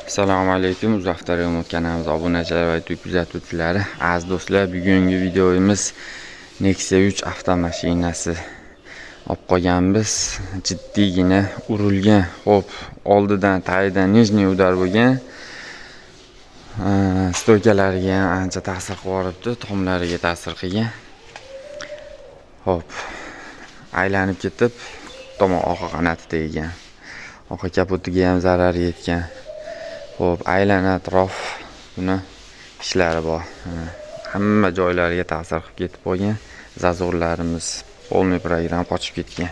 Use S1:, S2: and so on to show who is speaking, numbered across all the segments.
S1: Assalomu alaykum. Uzaftarga kanalimiz obunachilar va YouTube kuzatuvchilari. Aziz do'stlar, bugungi videomiz Nexia 3 avtomashinasi olib qolganmiz. Jiddiygina urilgan. Xo'p, oldidan tagidan nijniy udar bo'lgan. Stoykalariga ancha ta'sir qilib, tomlariga ta'sir qilgan. Xo'p, aylanib ketib, tomon orqa qanoti tegan. Orqa kaputiga ham zarar yetgan. Xo'p, aylan atrof buni ishlari bor. Hamma joylariga ta'sir qilib ketib qolgan. Zazorlarimiz polniy program qochib ketgan.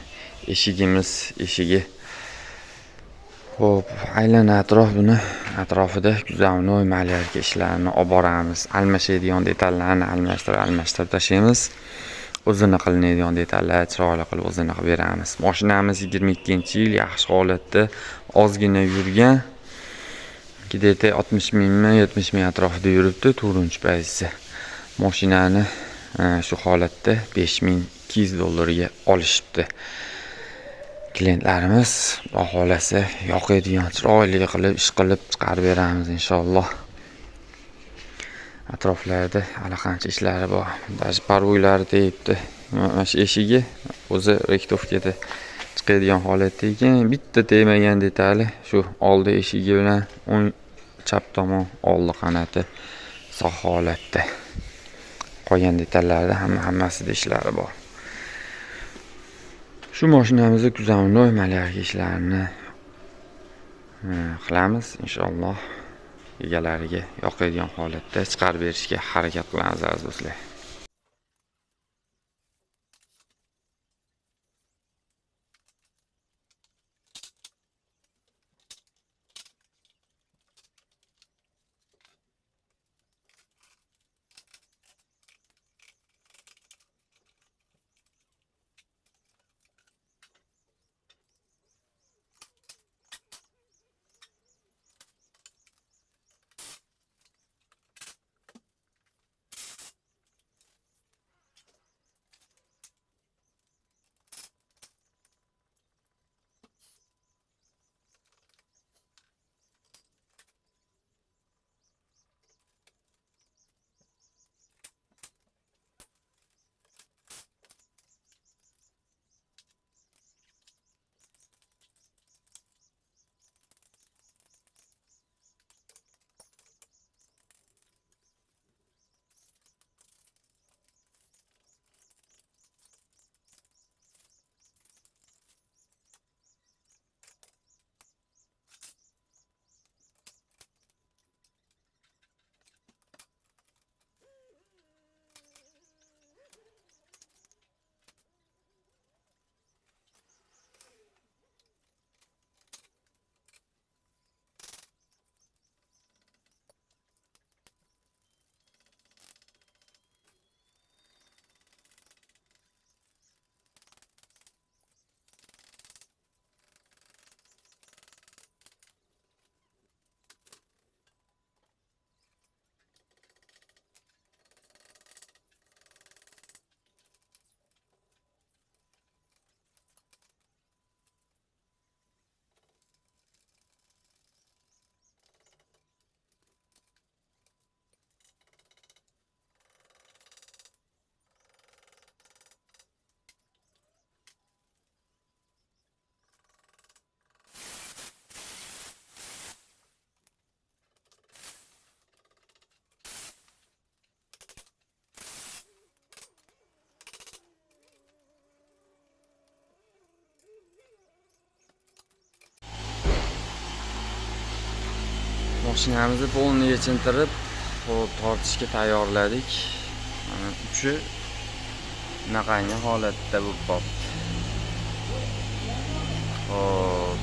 S1: Eshigi. Xo'p, aylan atrof buni atrofida kuzovnoy malyarka ishlarini olib boramiz. Almashadigan detallarni almashtirib tashlaymiz. O'zini qilinadigan detallar chiroyli qilib o'zini qilib beramiz. Mashinamiz 22-yil, yaxshi holatda, ozgina yurgan. Gidete 60 mingmi 70 ming atrofida yuribdi. 4-chi pozitsiya. Mashinani shu holatda $5200 olishibdi. Klientlarimiz xohlasa yoqadigan chiroyli qilib ish qilib chiqarib beramiz inshaalloh. Atroflarda allaqancha ishlari bor. Даже parvoylari tegibdi. Mana shu eshigi o'zi rektovkada chiqadigan holatda ekan. Bitta tegmagan detali shu oldi eshigi bilan o'ng chap tomon oldi qanoti sog' holatda. Qolgan detallarda hammasida ishlari bor. Shu mashinamizda kuzovnoy malyarka ishlarini qilamiz inshaalloh. Egalariga yoqadigan holatda chiqarib berishga harakat qilamiz aziz do'stlar. Mashinamizni polniy yechintirib, tortishga tayyorladik. Uchi bunaqangi holatda bo'lib qoldi. Xo'p.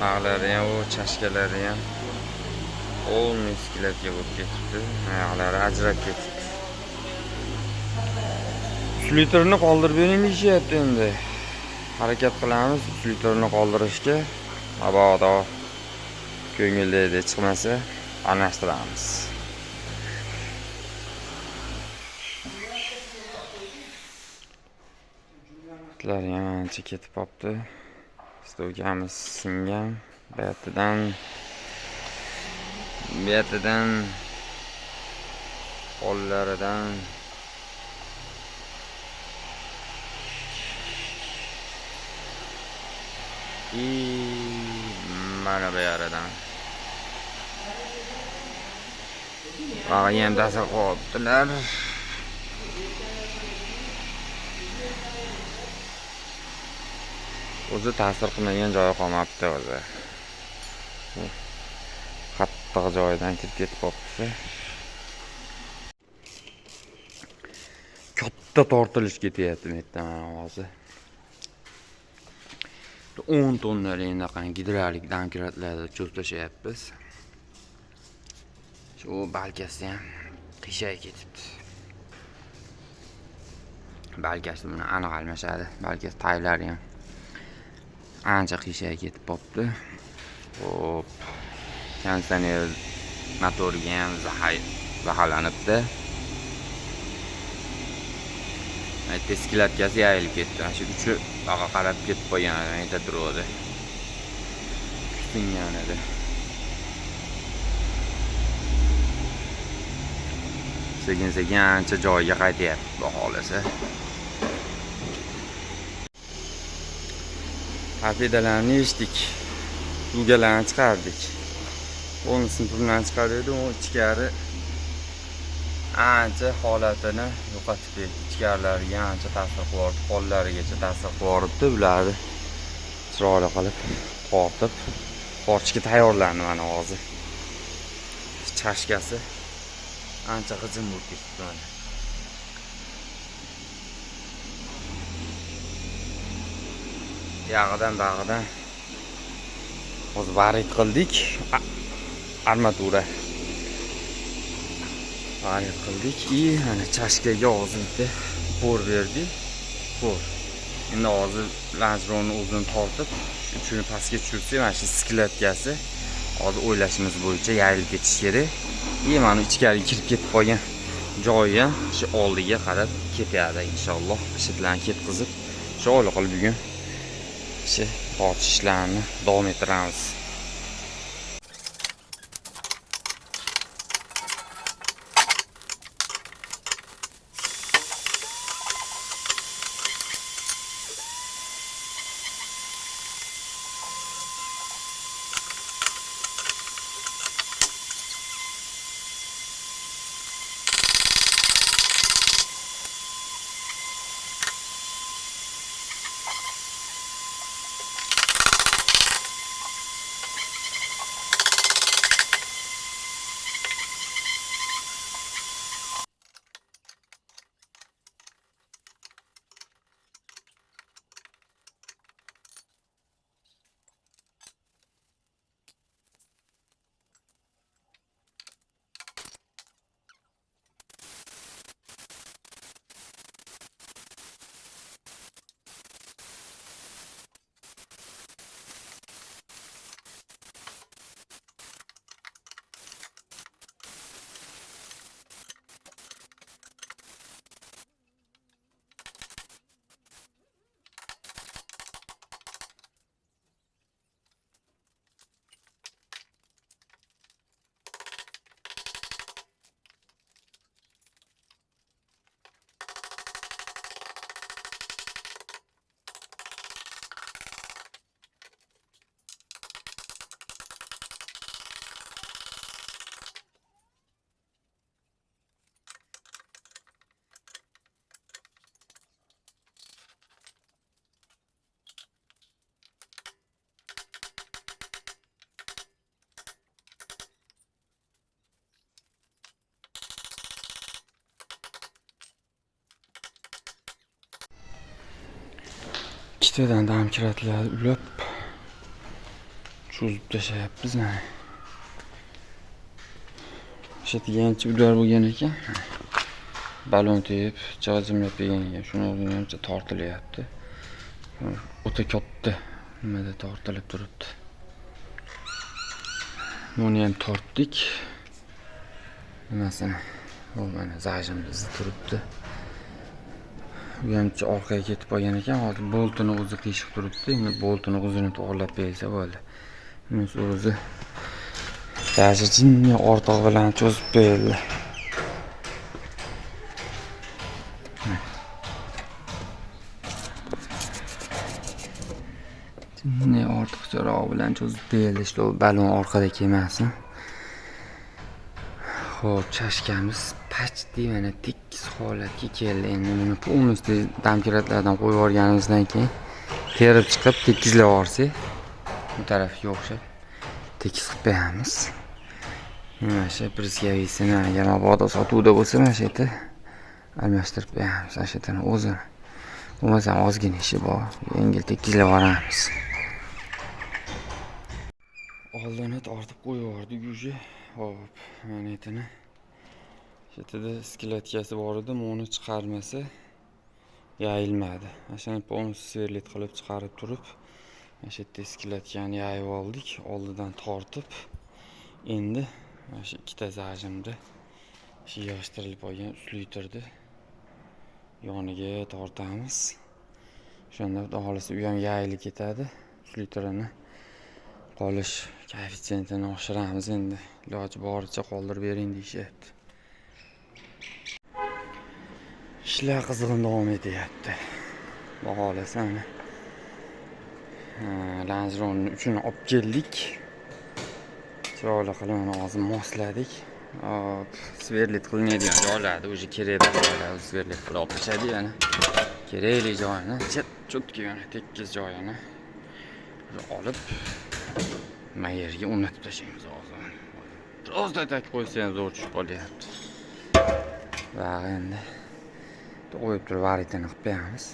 S1: Bag'lari ham, chashkalari ham polniy skeletga bo'lib ketibdi. Oyoqlari ajrab ketibdi. 3 litrni qoldirib bering deyishyapti endi. Harakat qilamiz 3 litrni qoldirishga. Mabodo ko'ngildagi chiqmasa, almashtiramiz. Itlar ham ancha ketib qopti. Stoykamiz singan. bu yerdan qo'llaridan mana bu yerdan ham tasir qo'yibdilar. O'zi ta'sir qilmagan joyi qolmabdi o'zi. Qattiq joyidan kirib ketib qolibdi. Katta tortilish ketyapti bu yerda mana hozir. 10 tonnalik gidrolik domkratlarda cho'p tashlayapmiz. Shu balkasi ham qiyshayib ketibdi. Balkasi buni aniq almashadi. Balkasi taylari ham ancha qiyshayib ketib qopti. Hop. Konditsioner motoriga ham zaharlanibdi. Teskilatkasi yayilib ketdi. Shu uchi baqa qarab ketib qo'ygan ayta turadi. Kusingan edi. Sekin ancha joyiga qaytyapti xohlasa. Hafidalarni eshitdik. Ugalarni chiqardik. O'n sinfdan chiqardik, u ichkari ancha holatini yo'qotib berdi. Ichkarilariga ancha ta'sir qilib, qo'llarigacha ta'sir qilibdi. Ularni chiroyli qilib tortib, porchga tayyorlandi mana hozir. Chashkasi ancha qizim bo'lib ketdi mana. Yog'idan bag'idan hozir varid qildik. Armatura varid qildik. Mana chashkaga hozirda bor berdik. Bor. Endi hozir lanjronni o'zini tortib, uchini pastga tushirsak, mana shu skilatkasi hozir o'ylashimiz bo'yicha yayilib ketish kerak. Mana ichkariga kirib ketib qolgan joyi ham shu oldiga qarab ketadi inshaalloh. Shitlarni ketkizib, sho'li qilib bugun tortishlarni davom ettiramiz. ikkitadan domkratlar ulab cho'zib tashlayapmiz. Ishatigancha ular bo'lgan ekan. Balon tegib, jig'ijimlab bergan ekan. Shuni o'rnimcha tortilyapti. O'ta katta nimada tortilib turibdi. Buni ham tortdik. Nimasini? Bu mana zajimimiz turibdi. Bu ham orqaga ketib qolgan ekan. Hozir boltini o'zi qiyshiq turibdi. Endi boltini o'zini to'g'irlab bersa bo'ldi. o'zi yaxshi jinni ortiq bilan cho'zib berdi. Jinni ortiqcharoq bilan cho'zib berdi. Shu balon orqada kelmasin. Xo'p, chashkamiz pachdi mana tekis holatga keldi. Endi buni полностью damkiratlardan qo'yib yuborganimizdan keyin terib chiqib tekizlab yuborsak, bu tarafga o'xshab tekis qilib beramiz. Mana shu prisyavisini agar mabodo sotuvda bo'lsa, mana shu yerda almashtirib beramiz. Mana shu yerdan o'zini. Bo'lmasa ozgina ishi bor. Yengil tekizlab yuboramiz. Oldini tortib qo'yib yubordik уже. Hop, mana yerda Shetida skeletkasi bor edi, uni chiqarmasa yayilmadi. Ashani полностью sverlit qilib chiqarib turib, mana shu yerda skeletkani yayib oldik. Oldidan tortib, endi mana shu ikkita zajimda shu yig'ishtirilib olgan uslitrni yoniga tortamiz. Shunda xohlasa u ham yayilib ketadi. Uslitrini qolish koeffitsiyentini oshiramiz endi. Iloji boricha qoldirib bering deyishyapti. İşler qizg'in davom etyapti. Xohlasa ana Lanzeroni uchun olib keldik. Chiroyli qilib uni hozir mosladik. Hop, sverlit qilinadigan joylarda o'zi kerakli joylar sverlit qilib olib tashadi yana. Kerakli joyini cho'tki yana tekis joyini olib mayerga o'rnatib tashlaymiz hozir. Biroz tak qo'ysangiz zo'r tushib qolyapti. Va endi qo'yib turib varitini qilib beramiz.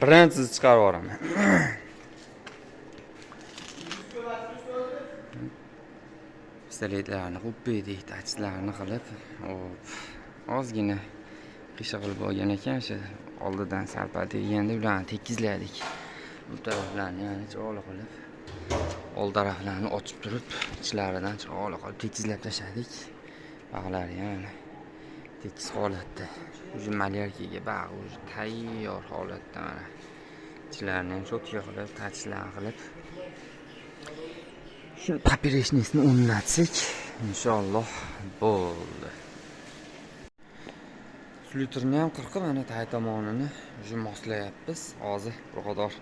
S1: Birinchisi chiqarib yuboraman. Pistoletlarni qo'ydik, tachlarni qilib, ozgina qishiq qilib olgan ekan, shu oldidan sarpa teganda ularni tekizladik. Bu taraflarni yana chiroyli qilib, old taraflarni ochib turib, ichlaridan chiroyli qilib tekizlab tashladik. Bog'lari yana tekis holatda. O'zi malyarkaga bog' o'zi tayyor holatda mana. Ichlarini ham cho'tga qilib, tachlar qilib. Shu poperechnisini o'rnatsak, inshaalloh bo'ldi. Uslitrini ham qirqib, mana tay tomonini o'zi moslayapmiz. Hozir birodar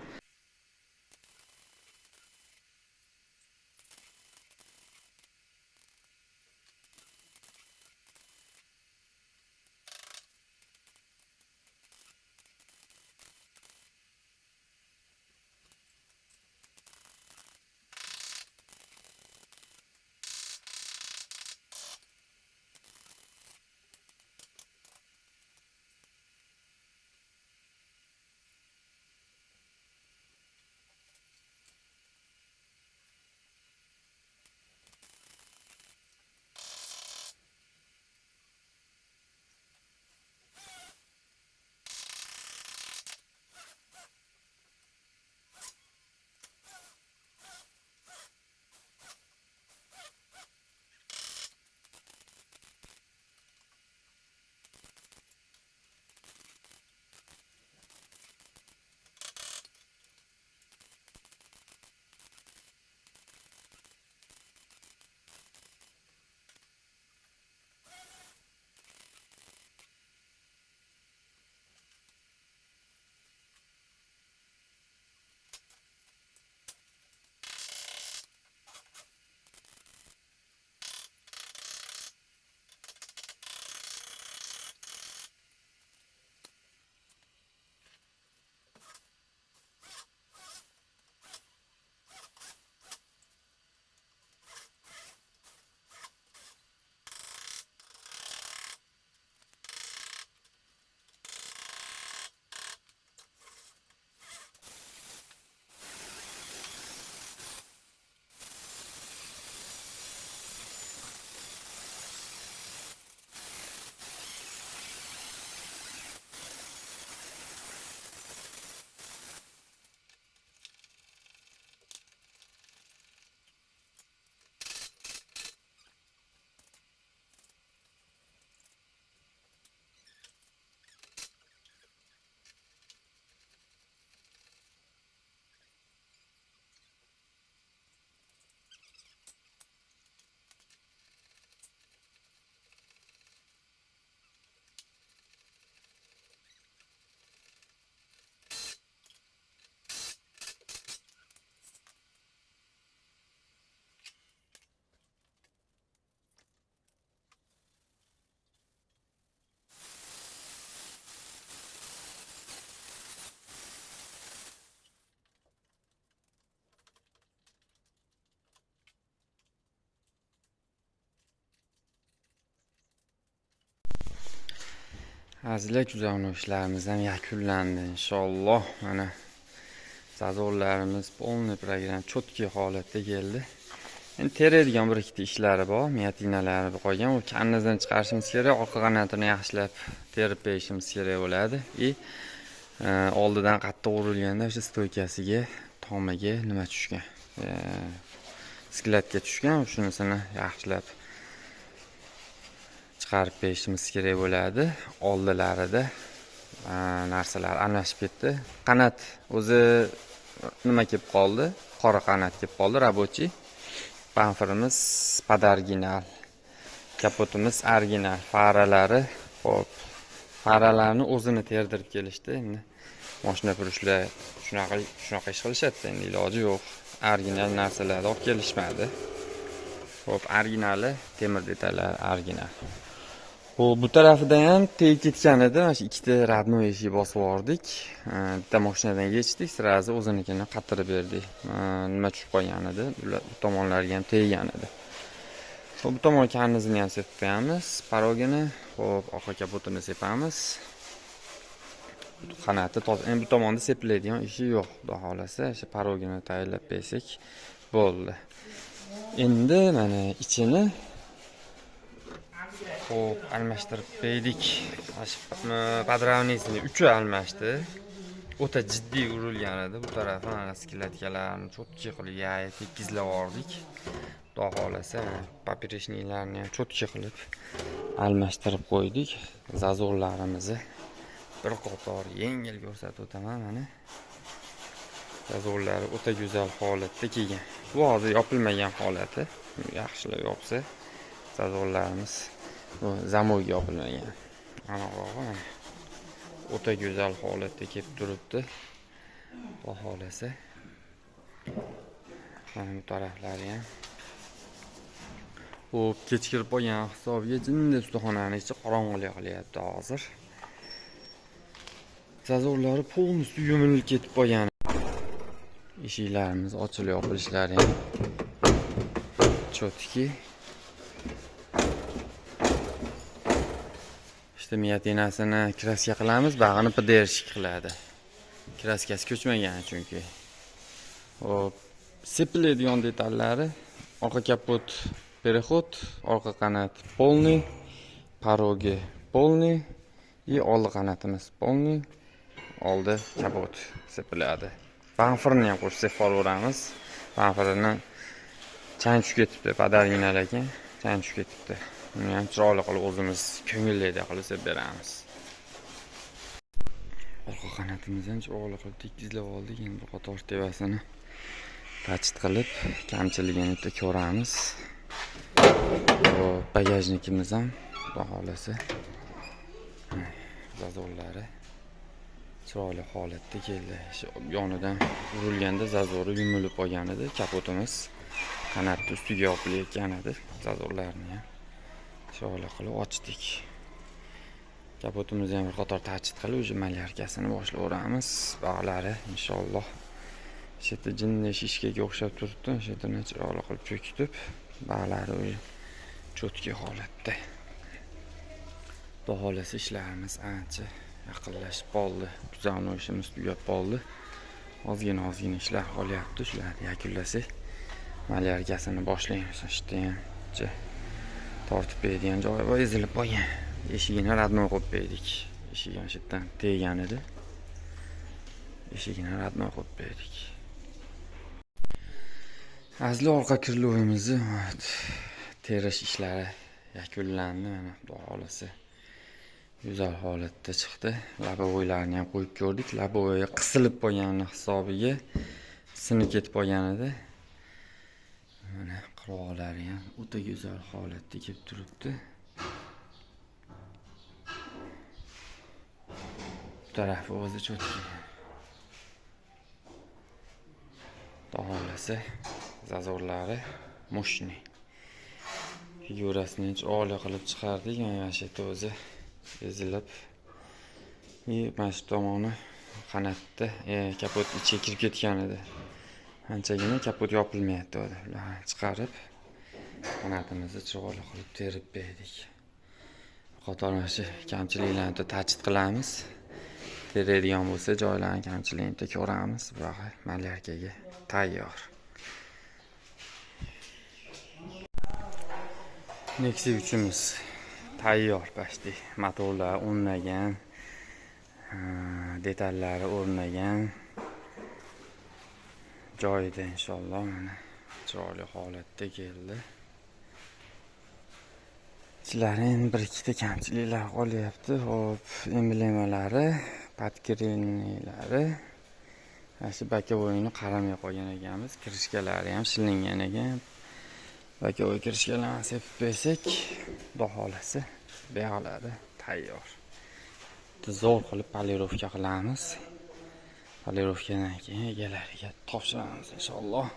S1: Azizlar, kuzatuv ishlarimiz ham yakunlandi inshaalloh. Mana zazorlarimiz polniy program chotki holatda keldi. Endi teradigan bir ikkita ishlari bor, miyatinalari qolgan. U kannizdan chiqarishimiz kerak, orqa qanotini yaxshilab terib berishimiz kerak bo'ladi. Oldidan qattiq urilganda o'sha stoykasiga, tomiga nima tushgan? Sklatga tushgan, shunisini yaxshilab chiqarib berishimiz kerak bo'ladi. Oldilarida narsalar almashib ketdi. Qanot o'zi nima kelib qoldi? Qora qanot kelib qoldi, рабочий. Bamferimiz podoriginal. Kapotimiz original. Faralari, xo'p. Faralarni o'zini terdirib kelishdi. Endi mashina purishlar shunaqa ish qilishadi, endi iloji yo'q. Original narsalarni olib kelishmadi. Xo'p, originali temir detallar original. Bu tarafida ham teg ketgan edi. Mana shu ikkita radnoy eshik bosib yubordik. Bitta mashinadan yechdik, sirazi o'zinikini qatirib berdik. Nima tushib qolgan edi? Bu tomonlarga ham teggan edi. Bu tomon karnizini ham sepib qo'yamiz, parogini, xo'p, orqa kapotini sepamiz. Qanoti toza. Endi bu tomonda sepiladigan ishi yo'q, xudo xolasa, o'sha parogini tayyorlab bersak bo'ldi. Endi mana ichini xo'p, almashtirib berdik. Podravnisini 3 almashdi. O'ta jiddiy urilgan edi. Bu tarafi mana sklatkalarni chotki qilib tekizlab yubordik. Xudo xolasa, poprechniklarni ham chotki qilib almashtirib qo'ydik. Zazorlarimizni bir qator yengil ko'rsatib o'taman mana. Zazorlari o'ta go'zal holatda kelgan. Bu hozir yopilmagan holati. Yaxshilab yopsa zazorlarimiz bu zamoga yopilmagan. Ana o'ta go'zal holatda kelib turibdi. Xudo xolasa. Mana bu taraflari ham bu kechkirib qo'ygan hisobiga jinni ustaxonani ichi qorong'ulik qilyapti hozir. Zazorlari polностью yumilib ketib qolgan. Eshiklarimiz ochilib yopilishlari ham chotki. İşte miyatinasini kraska qilamiz, bag'ini PDRshik qiladi. Kraskasi ko'chmagan chunki. Hop, sepiladigan detallari, orqa kapot переход, orqa qanot polniy, parogi polniy, oldi qanotimiz polniy, oldi kapot sepiladi. Bamferni ham qo'shib sepib Bamferni chang tushib ketibdi, podoriginal ekan, chang tushib ketibdi. Uni ham chiroyli qilib o'zimiz ko'ngilliday qilib sepib beramiz. Orqa qanotimizni chiroyli qilib tekizlab oldik. Endi qator tevasini tachit qilib, kamchiligini bitta ko'ramiz. Bu bagajnikimiz ham xudo xolasa zazorlari chiroyli holatda keldi. Shu yonidan urilganda zazori yumilib qolgan edi. Kapotimiz qanotni ustiga yopilayotgan edi. Zazorlarni ham chiroyli qilib ochdik. Kapotimizni ham bir qator tachit qilib, o'sha malyarkasini boshlayveramiz. Bog'lari inshaalloh shetda jinni shishkaga o'xshab turibdi. Shetini chiroyli qilib cho'kitib, bog'lari chotki holatda. Xudo xolasa ishlarimiz ancha yaqinlashib qoldi. Kuzatuv ishimiz tugab qoldi. Ozgina ishlar qolyapti. Shularni yakunlasak, malyarkasini boshlaymiz. Ishda tortib beradigan joyi bor, ezilib qolgan. Eshigini radnoy qo'yib berdik. Eshigini shetdan teggan edi. Eshigini radnoy qo'yib berdik. Azli orqa kirlovimizni terish ishlari yakunlandi. Mana xudo xolasa go'zal holatda chiqdi. Labovoylarni ham qo'yib ko'rdik. Labovoy qisilib qolgani hisobiga sinib ketib qolgan edi. Mana qirg'oqlari ham o'ta go'zal holatda kelib turibdi. Bu tarafi o'zi chotki. Xudo xolasa zazorlari moshni. Figurasini chiroyli qilib chiqardik. Mana shu yerda o'zi ezilib. Mana shu tomoni qanotda kapot ichiga kirib ketgan edi. Anchagina kapot yopilmayapti. Ularni chiqarib qanotimizni chiroyli qilib terib berdik. qator shu kamchiliklarni ta'kid qilamiz. Teradigan bo'lsa joylarni kamchilikni ko'ramiz. Biroq malyarkaga tayyor. Nexia 3imiz tayyor pashti. Motorlar o'rnagan, detallari o'rnagan. Joyida inshaalloh mana chiroyli holatda keldi. Ichlarida endi bir ikkita kamchiliklar qolyapti. Hop, emblemalari, podkrenilari, shu bakavoyini qaramay qo'ygan ekanmiz. Kirishkalari ham shilingan ekan. Bakavoy kirishkalarni sepib bersak, xudo xolasa, buyoqlari tayyor. Zo'r qilib polirovka qilamiz. Polirovkadan keyin egalariga topshiramiz inshaalloh.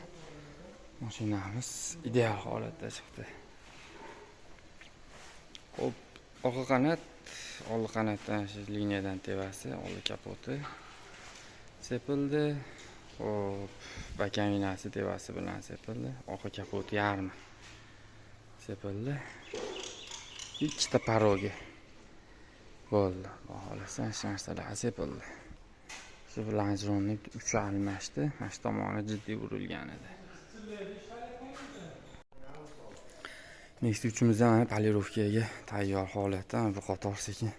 S1: Mashinamiz ideal holatda chiqdi. Hop, orqa qanot, old qanotdan shu liniyadan tevasi, old kapoti sepildi. Hop, bakaminasi tevasi bilan sepildi. Orqa kapoti yarmi sepildi. Ikkita parogi bo'ldi. Xohlasa shu narsalar sepildi. Shu lanjronni uchi almashdi. Mana tomoni jiddiy urilgan edi. Nexia 3imiz ham polirovkaga tayyor holatda. Bu qator sekin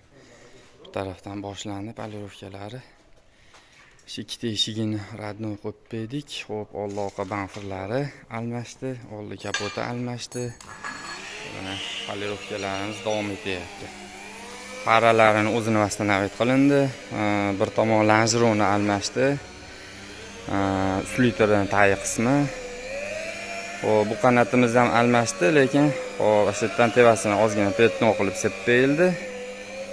S1: bu tarafdan boshlandi polirovkalari. Shu ikkita eshigini radnoy qo'yib berdik. Xo'p, old orqa bamperlari almashdi, oldi kapoti almashdi. Mana polirovkalarimiz davom etyapti. Faralarini o'zini vastanavit qilindi. Bir tomon lanjronni almashdi. Uflitorning tagi qismi. Hop, bu qanotimiz ham almashdi, lekin hop, ashitdan tevasini ozgina petno qilib sepib berildi.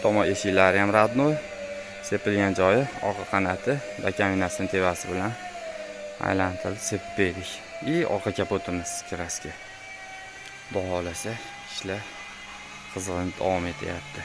S1: Tomon eshiklari ham radnoy. Sepilgan joyi orqa qanoti, bakaminasining tevasi bilan aylantirib sepib berdik. Orqa kapotimiz kraska. Xudo xolasa ishlar qizg'in davom etyapti.